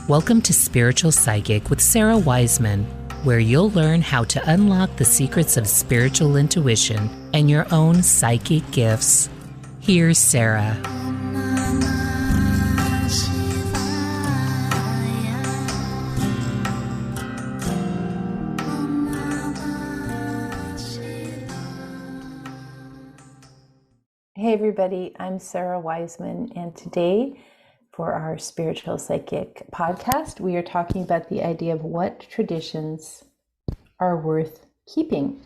Welcome to Spiritual Psychic with Sarah Wiseman, where you'll learn how to unlock the secrets of spiritual intuition and your own psychic gifts. Here's Sarah. Hey everybody, I'm Sarah Wiseman, and today for our Spiritual Psychic podcast, we are talking about the idea of what traditions are worth keeping.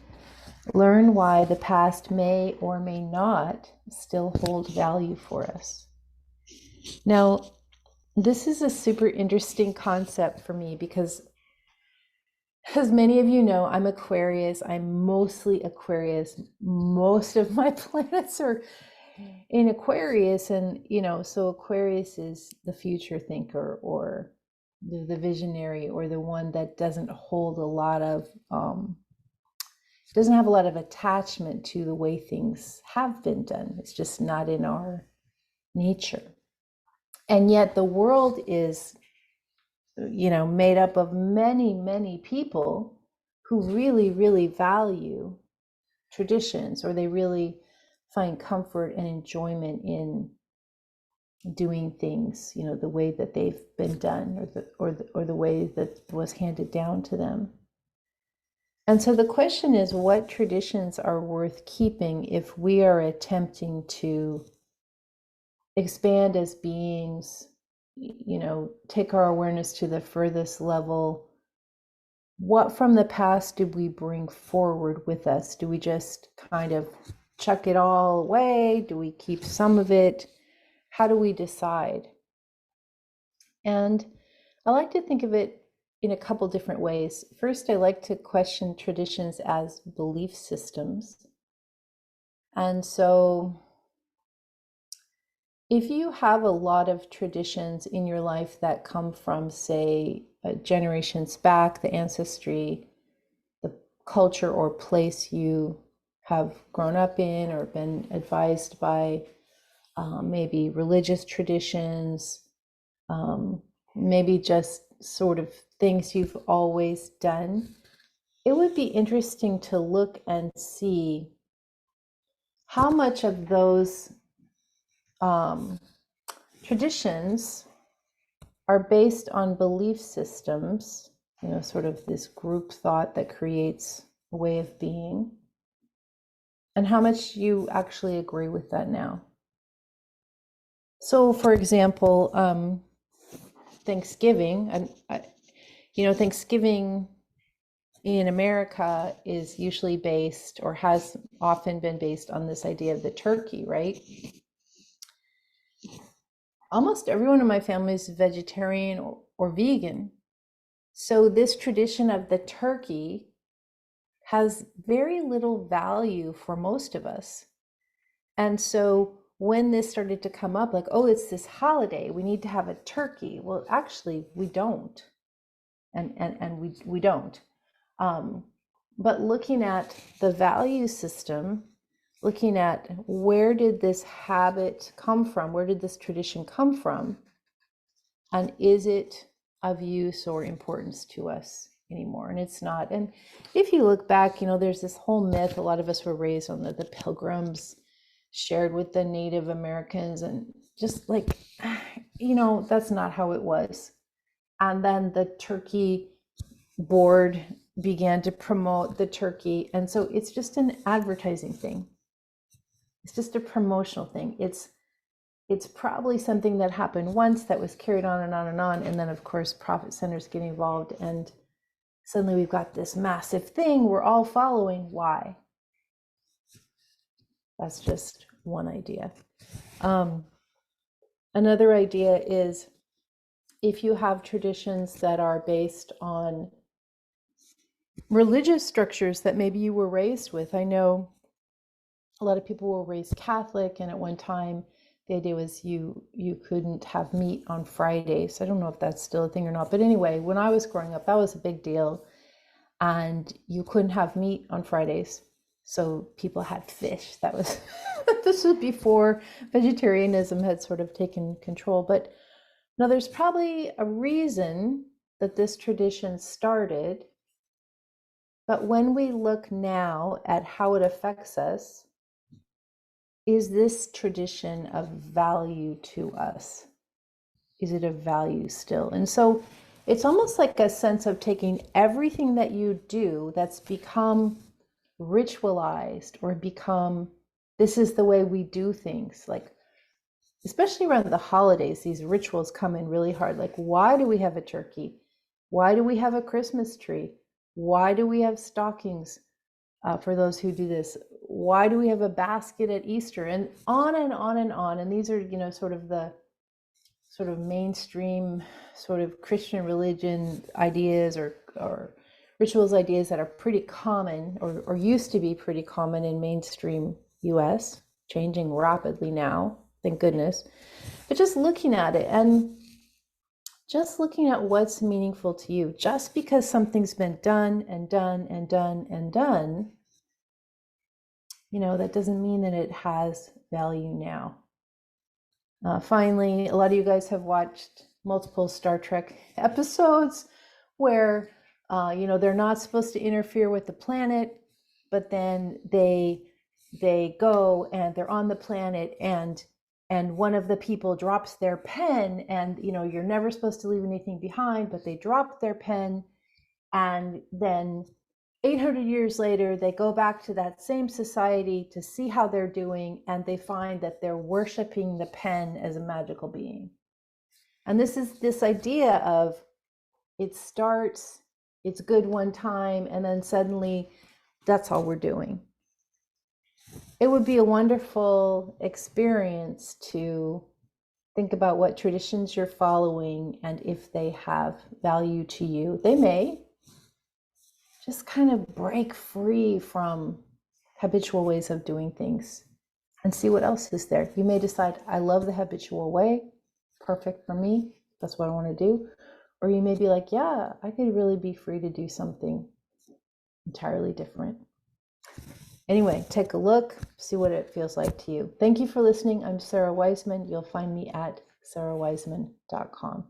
Learn why the past may or may not still hold value for us. Now, this is a super interesting concept for me because, as many of you know, I'm Aquarius. I'm mostly Aquarius. Most of my planets are in Aquarius, and so Aquarius is the future thinker, or the visionary, or the one that doesn't hold a lot of doesn't have a lot of attachment to the way things have been done. It's just not in our nature. And yet the world is made up of many people who really value traditions, or they really find comfort and enjoyment in doing things, the way that they've been done, or the way that was handed down to them. And so the question is, what traditions are worth keeping if we are attempting to expand as beings, take our awareness to the furthest level? What from the past did we bring forward with us? Do we just kind of chuck it all away? Do we keep some of it? How do we decide? And I like to think of it in a couple different ways. First, I like to question traditions as belief systems. And so if you have a lot of traditions in your life that come from, say, generations back, the ancestry, the culture or place you have grown up in or been advised by, maybe religious traditions, maybe just sort of things you've always done, it would be interesting to look and see how much of those traditions are based on belief systems, sort of this group thought that creates a way of being, and how much you actually agree with that now. So, for example, Thanksgiving, and Thanksgiving in America is usually based, or has often been based, on this idea of the turkey, right? Almost everyone in my family is vegetarian or vegan. So this tradition of the turkey has very little value for most of us. And so when this started to come up, like, oh, it's this holiday, we need to have a turkey. Well, actually, we don't. And we don't. But looking at the value system, looking at where did this habit come from? Where did this tradition come from? And is it of use or importance to us anymore? And it's not. And if you look back, there's this whole myth. A lot of us were raised on the Pilgrims shared with the Native Americans, and just like, that's not how it was. And then the turkey board began to promote the turkey. And so it's just an advertising thing. It's just a promotional thing. It's probably something that happened once that was carried on and on and on. And then, of course, profit centers get involved. And suddenly we've got this massive thing we're all following. Why? That's just one idea. Another idea is, if you have traditions that are based on religious structures that maybe you were raised with. I know a lot of people were raised Catholic, and at one time the idea was you couldn't have meat on Fridays. I don't know if that's still a thing or not, but anyway, when I was growing up, that was a big deal, and you couldn't have meat on Fridays. So people had fish. That was this was before vegetarianism had sort of taken control. But Now, there's probably a reason that this tradition started, but when we look now at how it affects us, is this tradition of value to us? Is it of value still? And so it's almost like a sense of taking everything that you do that's become ritualized or become, this is the way we do things. Like, especially around the holidays, these rituals come in really hard. Like, why do we have a turkey? Why do we have a Christmas tree? Why do we have stockings for those who do this? Why do we have a basket at Easter? And on and on and on. And these are, sort of the sort of mainstream sort of Christian religion ideas or rituals ideas that are pretty common or used to be pretty common in mainstream US, changing rapidly now, thank goodness. But just looking at it and just looking at what's meaningful to you, just because something's been done and done and done and done, that doesn't mean that it has value now. Finally, a lot of you guys have watched multiple Star Trek episodes where, they're not supposed to interfere with the planet, but then they go and they're on the planet and one of the people drops their pen and, you're never supposed to leave anything behind, but they drop their pen, and then 800 years later, they go back to that same society to see how they're doing, and they find that they're worshiping the pen as a magical being. And this is this idea of it starts, it's good one time, and then suddenly that's all we're doing. It would be a wonderful experience to think about what traditions you're following and if they have value to you. They may. Just kind of break free from habitual ways of doing things and see what else is there. You may decide, I love the habitual way, perfect for me, that's what I want to do. Or you may be like, yeah, I could really be free to do something entirely different. Anyway, take a look, see what it feels like to you. Thank you for listening. I'm Sarah Wiseman. You'll find me at sarahwiseman.com.